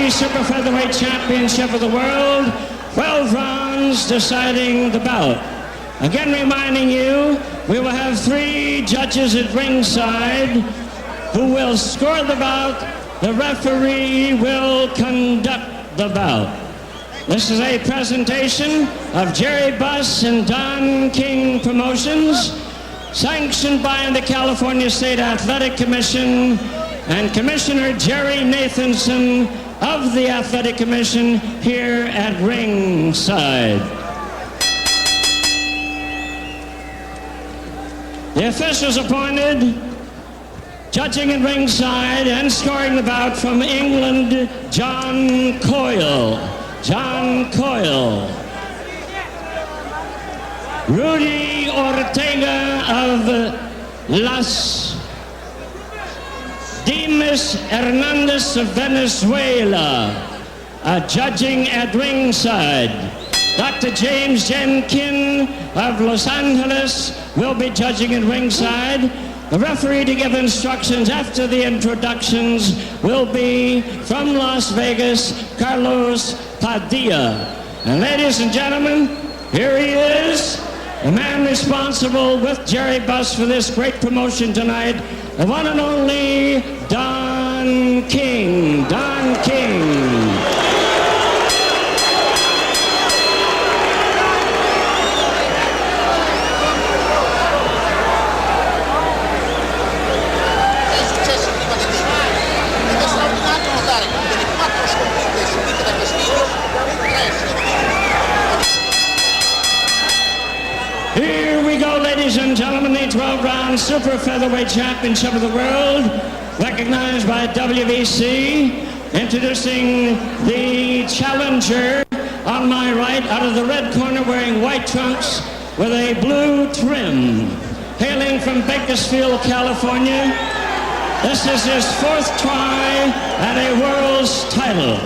WBC Super Featherweight Championship of the World. 12 rounds deciding the bout. Again, reminding you, we will have 3 judges at ringside who will score the bout. The referee will conduct the bout. This is a presentation of Jerry Buss and Don King Promotions, sanctioned by the California State Athletic Commission and Commissioner Jerry Nathanson of the Athletic Commission here at ringside. The officials appointed, judging at ringside and scoring the bout from England, John Coyle. John Coyle. Rudy Ortega of Las Dimas Hernandez of Venezuela, judging at ringside. Dr. James Jenkin of Los Angeles will be judging at ringside. The referee to give instructions after the introductions will be from Las Vegas, Carlos Padilla. And ladies and gentlemen, here he is, the man responsible with Jerry Buss for this great promotion tonight, the one and only Don King. Don King. Here we go, ladies and gentlemen, the 12-round Super Featherweight Championship of the World, recognized by WBC. Introducing the challenger on my right, out of the red corner, wearing white trunks with a blue trim. Hailing from Bakersfield, California, this is his 4th try at a world's title.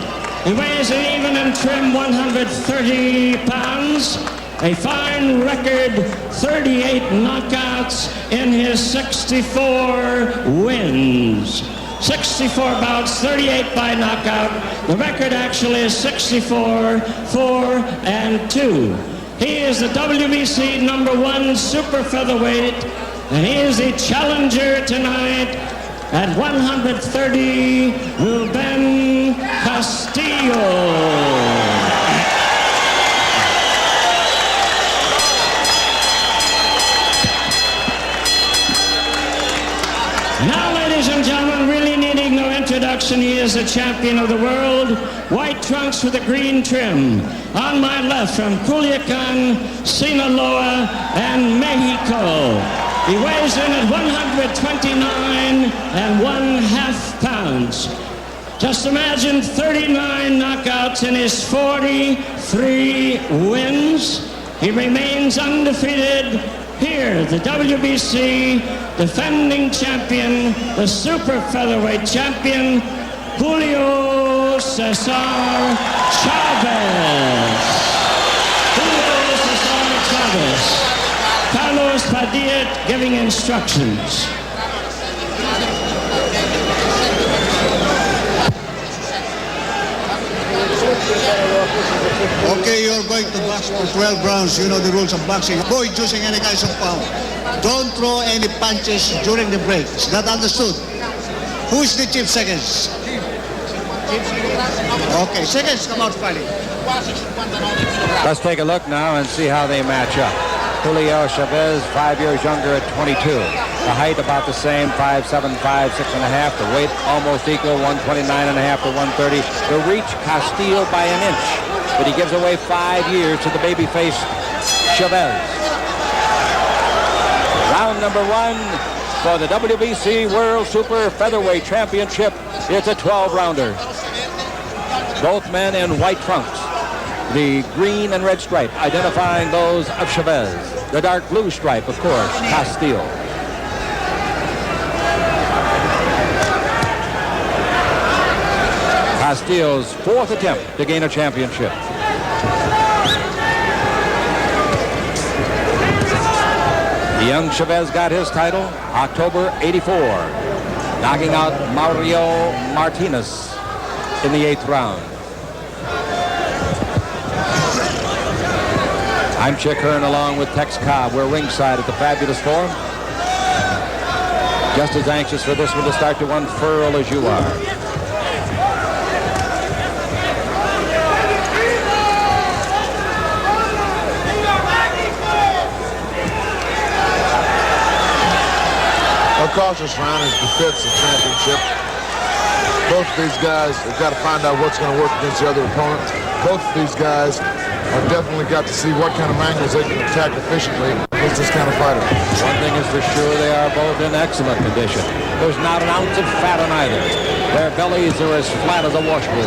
He weighs an even and trim 130 pounds. A fine record, 38 knockouts in his 64 wins. 64 bouts, 38 by knockout. The record actually is 64, 4-2. He is the WBC #1 super featherweight, and he is the challenger tonight at 130, Ruben Castillo. Now, ladies and gentlemen, really needing no introduction, he is the champion of the world. White trunks with a green trim. On my left, from Culiacan, Sinaloa, and Mexico. He weighs in at 129½ pounds. Just imagine 39 knockouts in his 43 wins. He remains undefeated. Here, the WBC defending champion, the super featherweight champion, Julio Cesar Chavez. Julio Cesar Chavez. Carlos Padilla giving instructions. Okay, you're going to box for 12 rounds. You know the rules of boxing. Avoid using any kinds of power. Don't throw any punches during the break. Is that understood? Who is the chief seconds? Okay, seconds come out fighting. Let's take a look now and see how they match up. Julio Chavez, 5 years younger at 22. The height about the same, 5'7", 5'6.5". The weight almost equal, 129.5 to 130. The reach, Castillo by an inch. But he gives away 5 years to the babyface Chavez. Round number 1 for the WBC World Super Featherweight Championship. It's a 12-rounder. Both men in white trunks. The green and red stripe identifying those of Chavez. The dark blue stripe, of course, Castillo. Castillo's 4th attempt to gain a championship. The young Chavez got his title October '84, knocking out Mario Martinez in the 8th round. I'm Chick Hearn along with Tex Cobb. We're ringside at the Fabulous Forum. Just as anxious for this one to start to unfurl as you are. A cautious round is befits the championship. Both of these guys have got to find out what's going to work against the other opponent. Both of these guys have definitely got to see what kind of angles they can attack efficiently against this kind of fighter. One thing is for sure, they are both in excellent condition. There's not an ounce of fat on either. Their bellies are as flat as a washboard.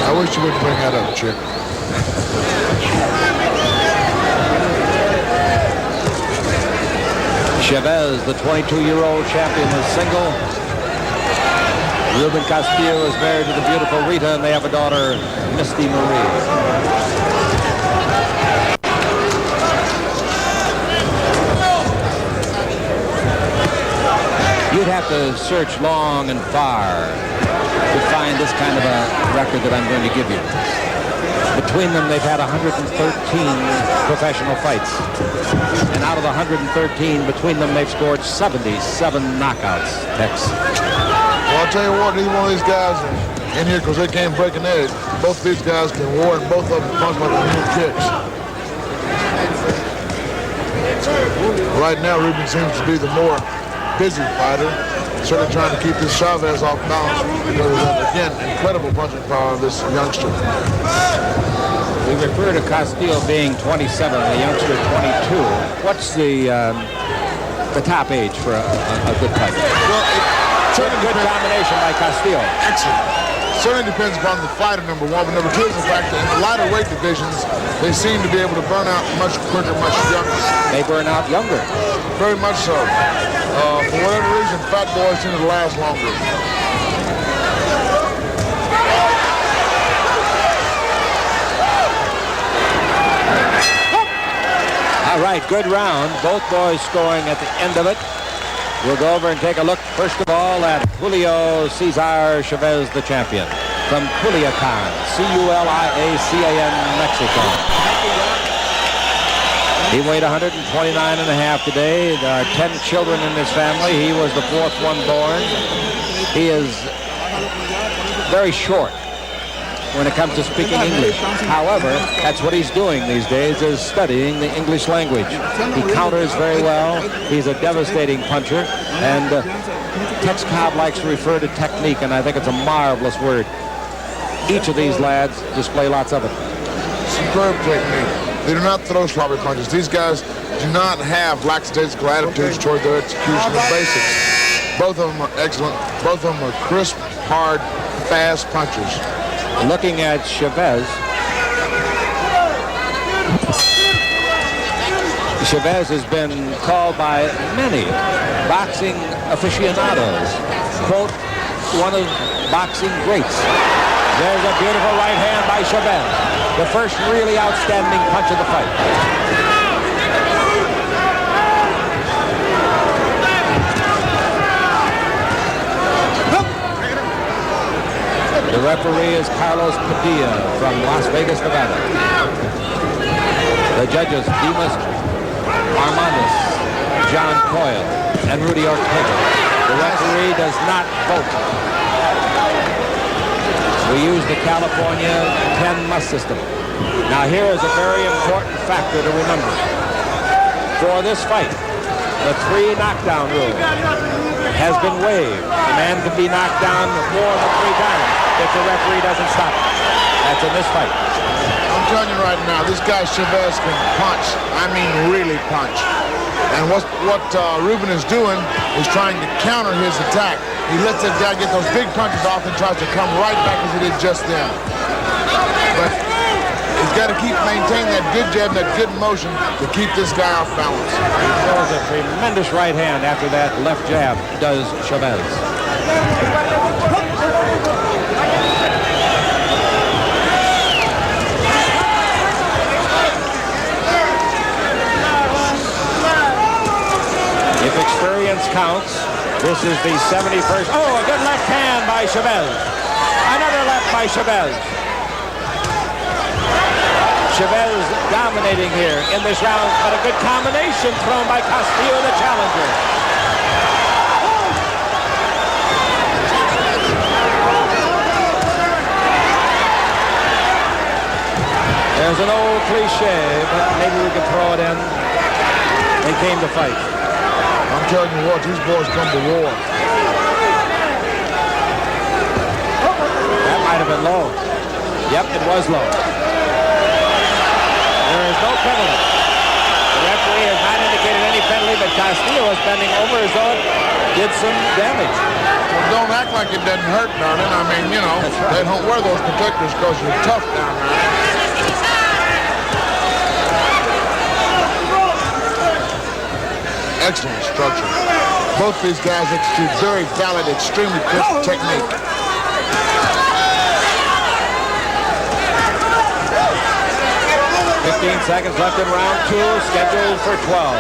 I wish you wouldn't bring that up, Chick. Chavez, the 22-year-old champion, is single. Ruben Castillo is married to the beautiful Rita, and they have a daughter, Misty Marie. You'd have to search long and far to find this kind of a record that I'm going to give you. Between them, they've had 113 professional fights. And out of the 113, between them, they've scored 77 knockouts, Tex. Well, I'll tell you what, either one of these guys are in here because they came breaking edge. Both of these guys can war, and both of them punch like new kicks. Right now, Ruben seems to be the more busy fighter. Certainly trying to keep this Chavez off balance because of that, again, incredible punching power of this youngster. We refer to Castillo being 27, the youngster 22. What's the top age for a good fight? Well, it Good combination by Castillo. Excellent. Certainly depends upon the fighter, number one, but number two is the fact that in the lighter weight divisions, they seem to be able to burn out much quicker, much younger. They burn out younger. Very much so. For whatever reason, fat boys seem to last longer. All right, good round. Both boys scoring at the end of it. We'll go over and take a look, first of all, at Julio Cesar Chavez, the champion, from Culiacan, C-U-L-I-A-C-A-N, Mexico. He weighed 129 and a half today. There are 10 children in his family. He was the fourth one born. He is very short when it comes to speaking English. However, that's what he's doing these days, is studying the English language. He counters very well. He's a devastating puncher. And Tex Cobb likes to refer to technique, and I think it's a marvelous word. Each of these lads display lots of it. Superb technique. They do not throw sloppy punches. These guys do not have lackadaisical attitudes toward their execution of basics. Both of them are excellent. Both of them are crisp, hard, fast punchers. Looking at Chavez. Chavez has been called by many boxing aficionados, quote, one of boxing greats. There's a beautiful right hand by Chavez. The first really outstanding punch of the fight. The referee is Carlos Padilla from Las Vegas, Nevada. The judges, Dimas Armandez, John Coyle, and Rudy Ortega. The referee does not vote. We use the California 10-must system. Now here is a very important factor to remember. For this fight, the 3 knockdown rule has been waived. A man can be knocked down more than 3 times if the referee doesn't stop it. That's in this fight. I'm telling you right now, this guy Chavez can punch. I mean, really punch. And what Ruben is doing is trying to counter his attack. He lets that guy get those big punches off and tries to come right back as he did just then. But he's got to maintain that good jab, that good motion to keep this guy off balance. He throws a tremendous right hand after that left jab, does Chavez. If experience counts, this is the 71st. Oh, a good left hand by Chavez. Another by Chavez. Chavez dominating here in this round, but a good combination thrown by Castillo, the challenger. There's an old cliche, but maybe we can throw it in. They came to fight. I'm telling you what, these boys come to war. That might have been low. Yep, it was low. There is no penalty. The referee has not indicated any penalty, but Castillo is bending over his own, did some damage. Well, don't act like it doesn't hurt, darling. I mean, you know, right. They don't wear those protectors because you're tough down there. Excellent structure. Both these guys execute very valid, extremely crisp technique. Seconds left in round 2, scheduled for 12.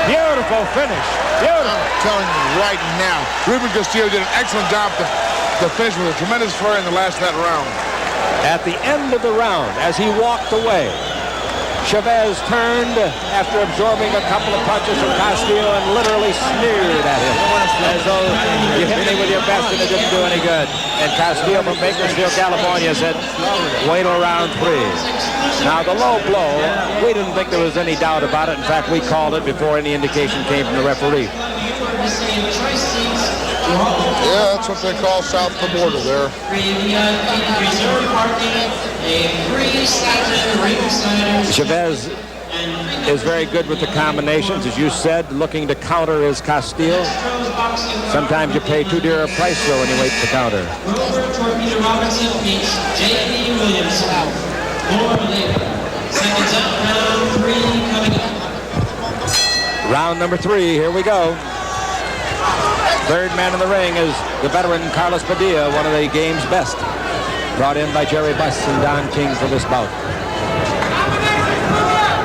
Beautiful finish. Beautiful. I'm telling you right now, Ruben Castillo did an excellent job to finish with a tremendous flurry in the last of that round. At the end of the round, as he walked away, Chavez turned after absorbing a couple of punches from Castillo and literally sneered at him as though you hit me with your best and it didn't do any good. And Castillo from Bakersfield, California said, wait till round 3. Now the low blow, we didn't think there was any doubt about it. In fact, we called it before any indication came from the referee. Yeah, that's what they call south of the border there. Chavez is very good with the combinations, as you said, looking to counter his Castillo. Sometimes you pay too dear a price, though, when you wait to counter. Round number 3, here we go. Third man in the ring is the veteran Carlos Padilla, one of the game's best. Brought in by Jerry Buss and Don King for this bout.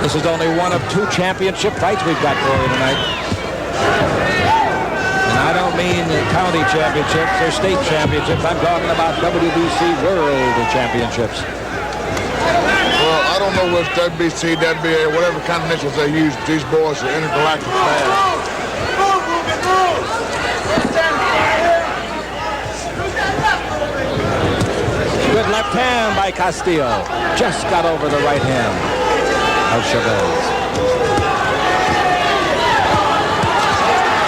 This is only one of 2 championship fights we've got for you tonight. And I don't mean county championships or state championships. I'm talking about WBC World Championships. Well, I don't know what's WBC, WBA, whatever kind of initials they use. These boys are intergalactic fast. Good left hand by Castillo. Just got over the right hand of Chavez.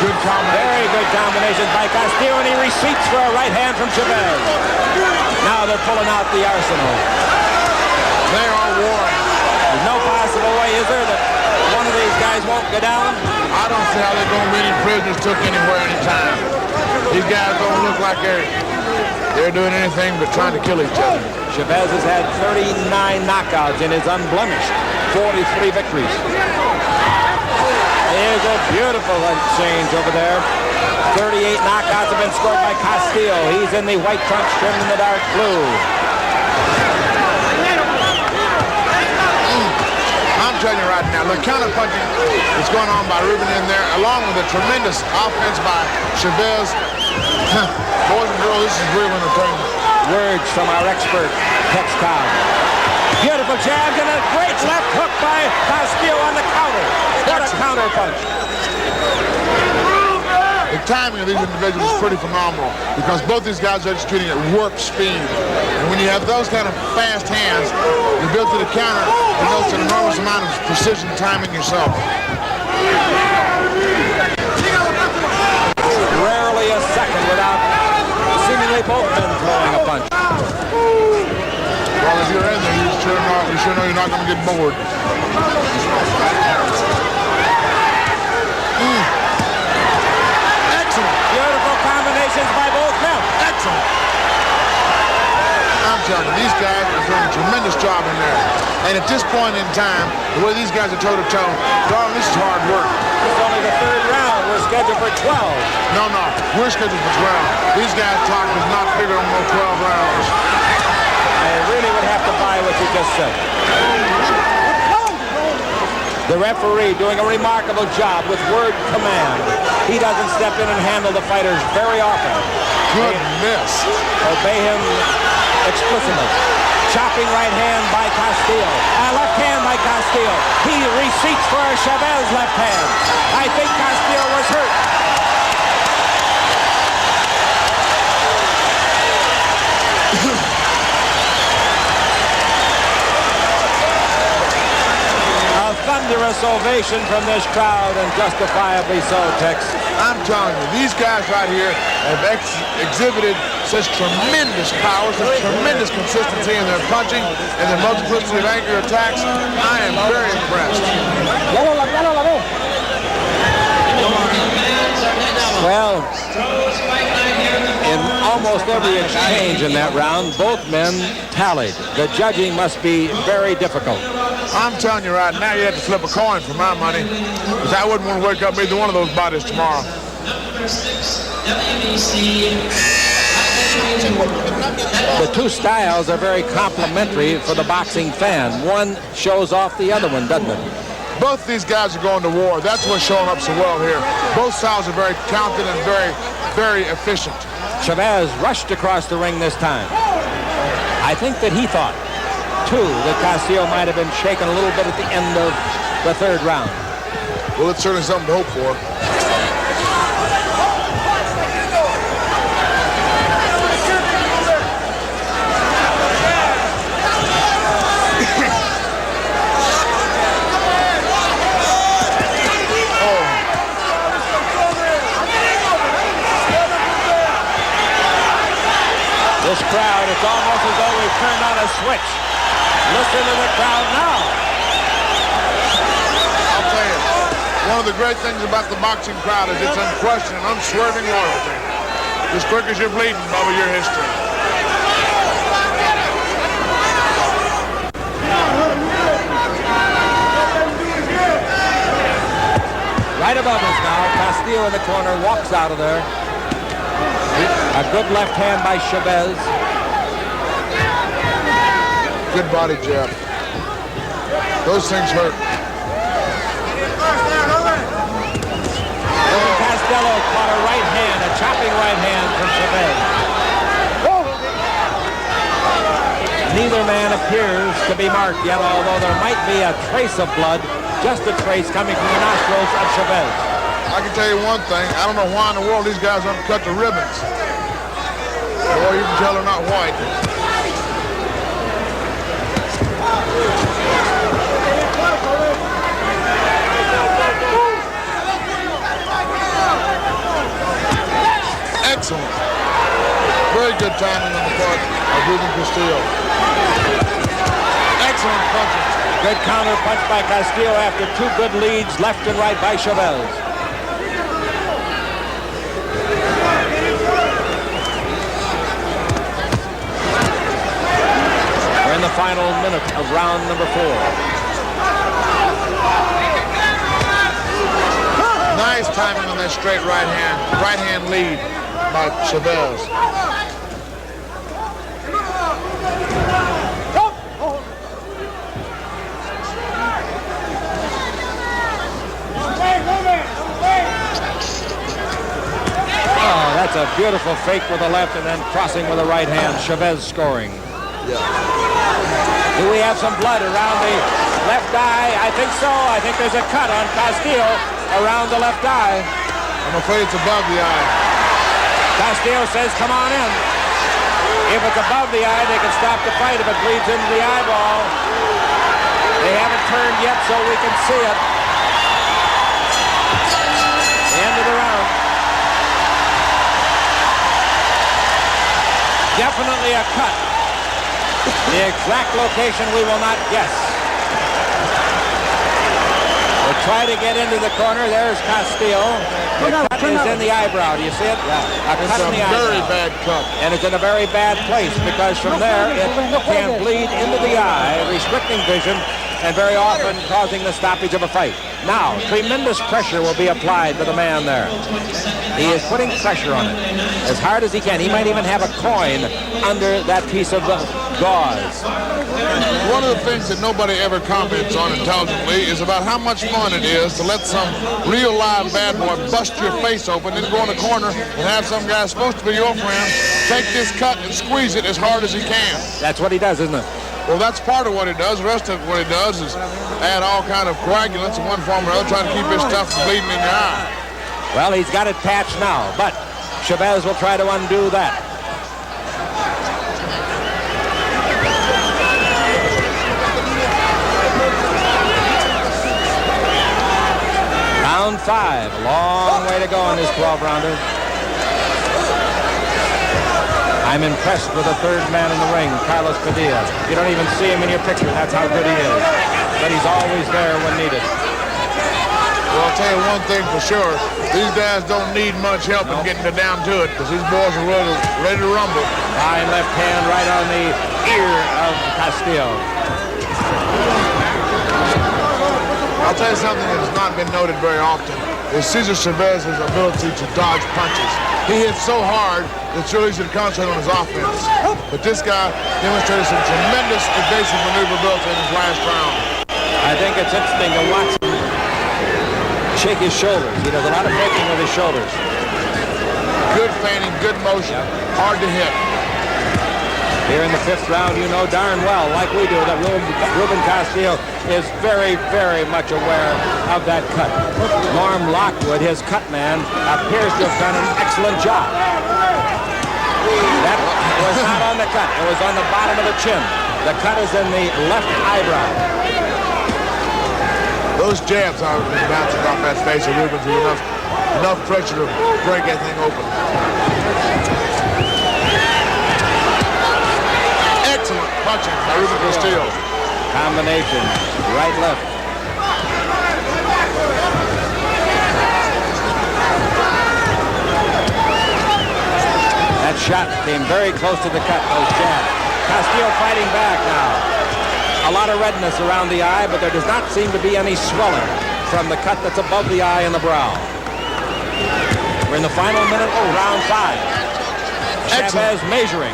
Good combination. Very good combination by Castillo, and he receipts for a right hand from Chavez. Now they're pulling out the arsenal. They are warring. There's no possible way, is there, that one of these guys won't go down? I don't see how they're going to be any prisoners took anywhere, anytime. These guys don't look like they're doing anything but trying to kill each other. Chavez has had 39 knockouts in his unblemished 43 victories. Here's a beautiful exchange over there. 38 knockouts have been scored by Castillo. He's in the white trunks trimmed in the dark blue. I'm telling you right now, the counter-punching that's going on by Ruben in there, along with a tremendous offense by Chavez. Boys and girls, this is real entertainment. Words from our expert, Tex Cobb. Beautiful jab and a great left hook by Castillo on the counter. What a counter punch. The timing of these individuals is pretty phenomenal because both these guys are executing at warp speed. And when you have those kind of fast hands, the ability to counter denotes an enormous amount of precision timing yourself. Rarely a second without seemingly both men throwing a punch. Well, if you're in there, you sure know you're not going to get bored. Excellent. Beautiful combinations by both men. Excellent. I'm telling you, these guys are doing a tremendous job in there. And at this point in time, the way these guys are toe-to-toe, darling, this is hard work. It's only the 3rd round. We're scheduled for 12. No, we're scheduled for 12. These guys' clock does not figure on no 12 rounds. I really would have to buy what you just said. The referee doing a remarkable job with word command. He doesn't step in and handle the fighters very often. Goodness. Obey him explicitly. Chopping right hand by Castillo. Left hand by Castillo. He receipts for a Chavez left hand. I think Castillo was hurt. A thunderous ovation from this crowd, and justifiably so, Tex. I'm telling you, these guys right here have exhibited such tremendous power, such tremendous consistency in their punching and their multiplicity of angle attacks. I am very impressed. Well, in almost every exchange in that round, both men tallied. The judging must be very difficult. I'm telling you right now, you have to flip a coin for my money, because I wouldn't want to wake up either one of those bodies tomorrow. The two styles are very complementary for the boxing fan. One shows off the other one, doesn't it? Both these guys are going to war. That's what's showing up so well here. Both styles are very talented and very, very efficient. Chavez rushed across the ring this time. I think that he thought, too, that Castillo might have been shaken a little bit at the end of the third round. Well, it's certainly something to hope for. This crowd, it's almost as though we've turned on a switch. Listen to the crowd now. I'll tell you, one of the great things about the boxing crowd is its unquestioned and unswerving loyalty. As quick as you're bleeding, Bubba, your history. Right above us now, Castillo in the corner, walks out of there. A good left hand by Chavez. Good body jab. Those things hurt. Ruben Castillo caught a right hand, a chopping right hand from Chavez. Neither man appears to be marked yet, although there might be a trace of blood, just a trace coming from the nostrils of Chavez. I can tell you one thing. I don't know why in the world these guys uncut the ribbons. Boy, you can tell they're not white. Excellent. Very good timing on the part of Ruben Castillo. Excellent punches. Good counter punch by Castillo after two good leads left and right by Chavez. We're in the final minute of round number 4. Nice timing on that straight right hand lead by Chavez. Oh, that's a beautiful fake with the left and then crossing with the right hand. Chavez scoring. Yeah. Do we have some blood around the left eye? I think so. I think there's a cut on Castillo around the left eye. I'm afraid it's above the eye. Castillo says, come on in. If it's above the eye, they can stop the fight. If it bleeds into the eyeball, they haven't turned yet, so we can see it. The end of the round. Definitely a cut. The exact location we will not guess. We'll try to get into the corner. There's Castillo. The cut is in the eyebrow. Do you see it? Yeah. A cut in the eyebrow. Very bad cut. And it's in a very bad place because from there it can bleed into the eye, restricting vision and very often causing the stoppage of a fight. Now, tremendous pressure will be applied to the man there. He is putting pressure on it as hard as he can. He might even have a coin under that piece of gauze. One of the things that nobody ever comments on intelligently is about how much fun it is to let some real live bad boy bust your face open, then go in the corner and have some guy supposed to be your friend take this cut and squeeze it as hard as he can. That's what he does, isn't it? Well, that's part of what he does. The rest of what he does is add all kind of coagulants in one form or another, trying to keep his stuff from bleeding in your eye. Well, he's got it patched now, but Chavez will try to undo that. Round 5, a long way to go in this 12-rounder. I'm impressed with the third man in the ring, Carlos Padilla. You don't even see him in your picture. That's how good he is. But he's always there when needed. Well, I'll tell you one thing for sure. These guys don't need much help in getting it down to it because these boys are ready to rumble. High left hand right on the ear of Castillo. I'll tell you something that has not been noted very often is Cesar Chavez's ability to dodge punches. He hits so hard that it's really easy to concentrate on his offense. But this guy demonstrated some tremendous evasive maneuverability in his last round. I think it's interesting to watch him shake his shoulders. He does a lot of breaking with his shoulders. Good feigning, good motion, hard to hit. Here in the 5th round, you know darn well, like we do, that Ruben Castillo is very, very much aware of that cut. Norm Lockwood, his cut man, appears to have done an excellent job. That was not on the cut. It was on the bottom of the chin. The cut is in the left eyebrow. Those jabs are bouncing off that face of Ruben's with enough pressure to break that thing open. Excellent punching by Ruben Castillo. Combination, right, left. That shot came very close to the cut, those jabs. Castillo fighting back now. A lot of redness around the eye, but there does not seem to be any swelling from the cut that's above the eye and the brow. We're in the final minute of round 5. Chavez measuring.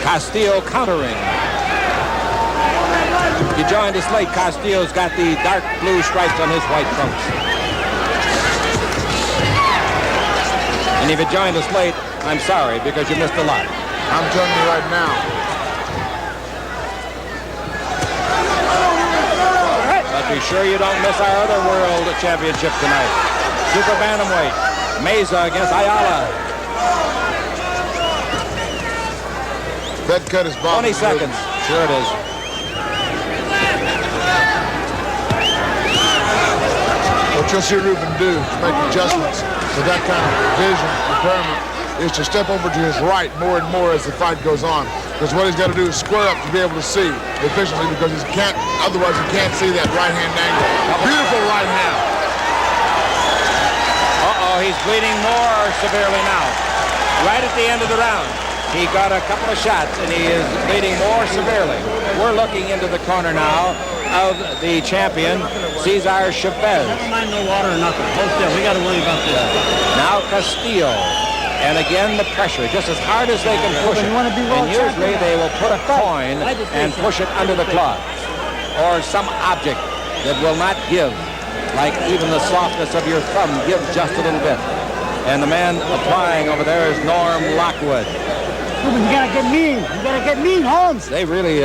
Castillo countering. You joined us late. Castillo's got the dark blue stripes on his white trunks. And if you joined us late, I'm sorry, because you missed a lot. I'm telling you right now. But be sure you don't miss our other world championship tonight. Super bantamweight. Meza against Ayala. That cut is 20 seconds. Sure it is. What you'll see Ruben do to make adjustments with that kind of vision impairment is to step over to his right more and more as the fight goes on. Because what he's got to do is square up to be able to see efficiently, because he can't, otherwise he can't see that right hand angle. Beautiful right hand. Uh-oh, he's bleeding more severely now. Right at the end of the round. He got a couple of shots, and he is bleeding more severely. We're looking into the corner now of the champion, Cesar Chavez. Never mind no water or nothing. Hold still. We got to worry about this. Now Castillo. And again, the pressure, just as hard as they can push it. And usually they will put a coin and push it under the cloth. Or some object that will not give, like even the softness of your thumb gives just a little bit. And the man applying over there is Norm Lockwood. You gotta get mean. You gotta get mean, Holmes. They really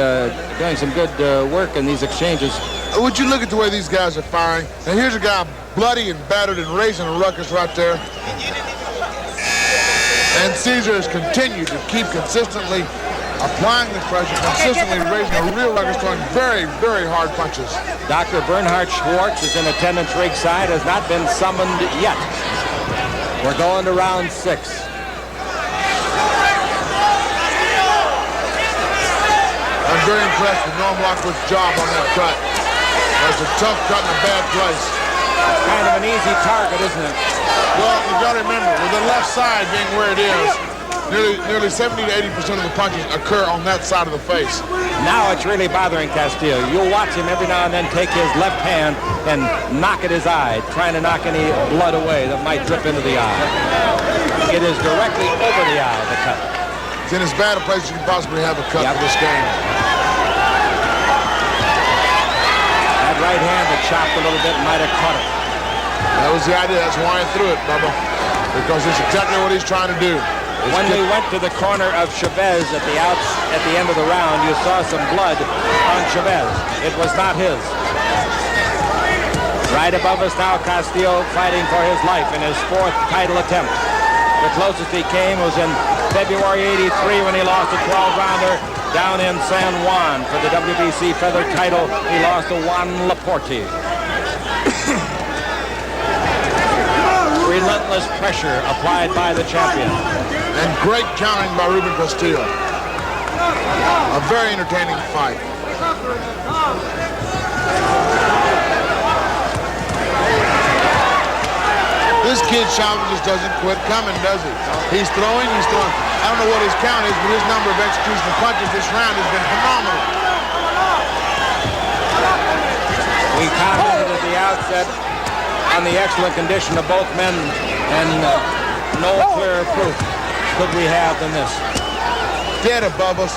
doing some good work in these exchanges. Would you look at the way these guys are firing? And here's a guy bloody and battered and raising a ruckus right there. And Cesar has continued to keep consistently applying the pressure, consistently raising a real ruckus, throwing very, very hard punches. Dr. Bernhard Schwartz is in attendance ringside, has not been summoned yet. We're going to round 6. I'm very impressed with Norm Lockwood's job on that cut. That's a tough cut in a bad place. It's kind of an easy target, isn't it? Well, you got to remember, with the left side being where it is, nearly 70 to 80% of the punches occur on that side of the face. Now it's really bothering Castillo. You'll watch him every now and then take his left hand and knock at his eye, trying to knock any blood away that might drip into the eye. It is directly over the eye, the cut. in as bad a place as you can possibly have a cut for this game. That right hand that chopped a little bit might have caught it. That was the idea. That's why he threw it, Bubba. Because it's exactly what he's trying to do. When we went to the corner of Chavez at the end of the round, you saw some blood on Chavez. It was not his. Right above us now, Castillo fighting for his life in his 4th title attempt. The closest he came was in February '83 when he lost a 12-rounder down in San Juan for the WBC feather title. He lost to Juan Laporte. Relentless pressure applied by the champion. And great counting by Ruben Castillo. A very entertaining fight. This kid Chavez just doesn't quit coming, does he? He's throwing, he's throwing. I don't know what his count is, but his number of execution punches this round has been phenomenal. We commented at the outset on the excellent condition of both men, and no clearer proof could we have than this. Dead above us,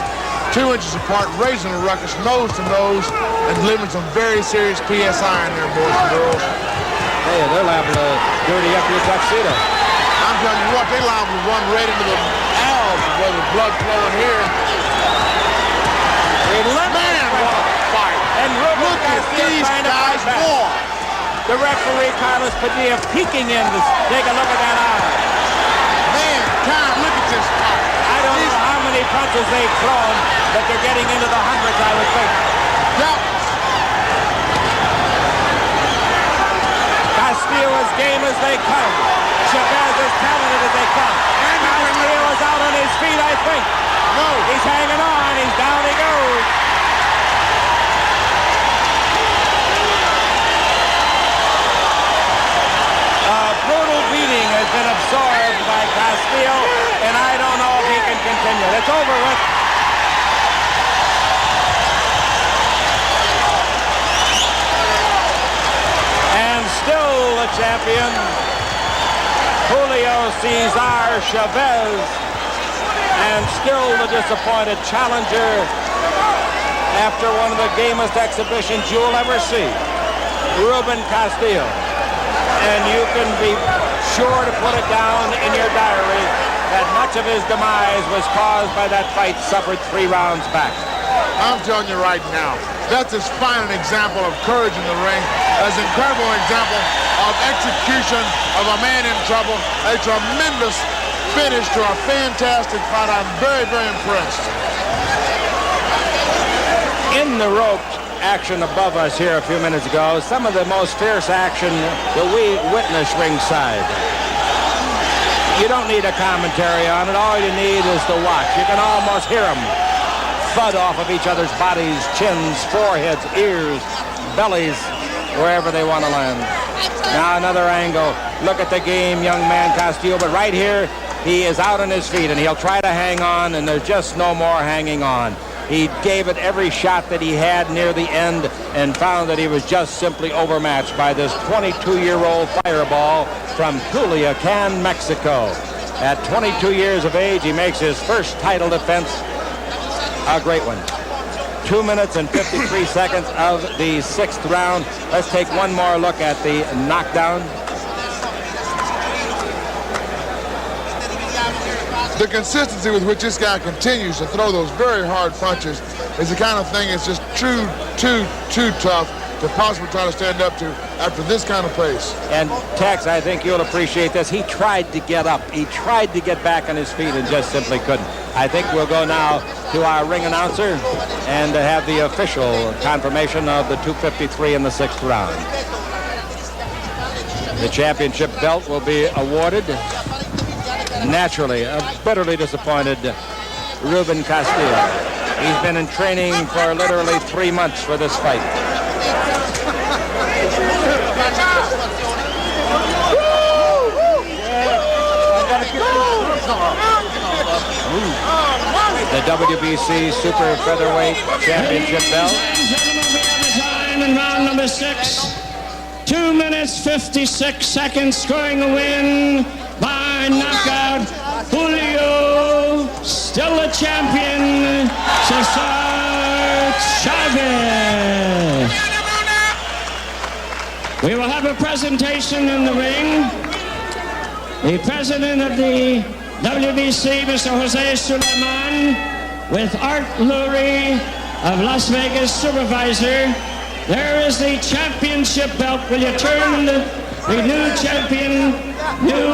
2 inches apart, raising a ruckus, nose to nose, and delivering some very serious PSI in there, boys and girls. Hey, they're liable to dirty up your tuxedo. I'm telling you what, they liable to run right into the valves where there's blood flowing here. Man, what a fight. And Ruben Look at Castillo these trying to guys fight back. war. The referee, Carlos Padilla, peeking in to take a look at that eye. Mankind, look at this fight. I don't know how many punches they've thrown, but they're getting into the hundreds, I would think. Doubtless. Castillo as game as they come. Chavez as talented as they come. And Castillo is out on his feet, I think. No. He's hanging on. He's down he goes. A brutal beating has been absorbed by Castillo, and I don't know if he can continue. It's over with. And still the champion, Julio Cesar Chavez, and still the disappointed challenger after one of the gamest exhibitions you'll ever see, Ruben Castillo. And you can be sure to put it down in your diary that much of his demise was caused by that fight suffered 3 rounds back. I'm telling you right now, that's as fine an example of courage in the ring as an incredible example of execution of a man in trouble. A tremendous finish to a fantastic fight. I'm very, very impressed. In the ropes action above us here a few minutes ago, some of the most fierce action that we witnessed ringside. You don't need a commentary on it. All you need is to watch. You can almost hear them thud off of each other's bodies, chins, foreheads, ears, bellies, wherever they want to land. Now another angle. Look at the game, young man Castillo, but right here, he is out on his feet, and he'll try to hang on, and there's just no more hanging on. He gave it every shot that he had near the end and found that he was just simply overmatched by this 22-year-old fireball from Culiacan, Mexico. At 22 years of age, he makes his first title defense a great one. 2 minutes and 53 seconds of the 6th round. Let's take one more look at the knockdown. The consistency with which this guy continues to throw those very hard punches is the kind of thing that's just too tough to possibly try to stand up to after this kind of pace. And Tex, I think you'll appreciate this. He tried to get up. He tried to get back on his feet and just simply couldn't. I think we'll go now to our ring announcer and have the official confirmation of the 253 in the 6th round. The championship belt will be awarded. Naturally, a bitterly disappointed Ruben Castillo. He's been in training for literally 3 months for this fight. The WBC Super Featherweight Championship belt. Time in round number 6. 2 minutes 56 seconds, scoring the win by knockout, Julio still the champion, Cesar Chavez. We will have a presentation in the ring. The president of the WBC, Mr. Jose Suleiman, with Art Lurie of Las Vegas, supervisor. There is the championship belt. Will you turn the new champion, new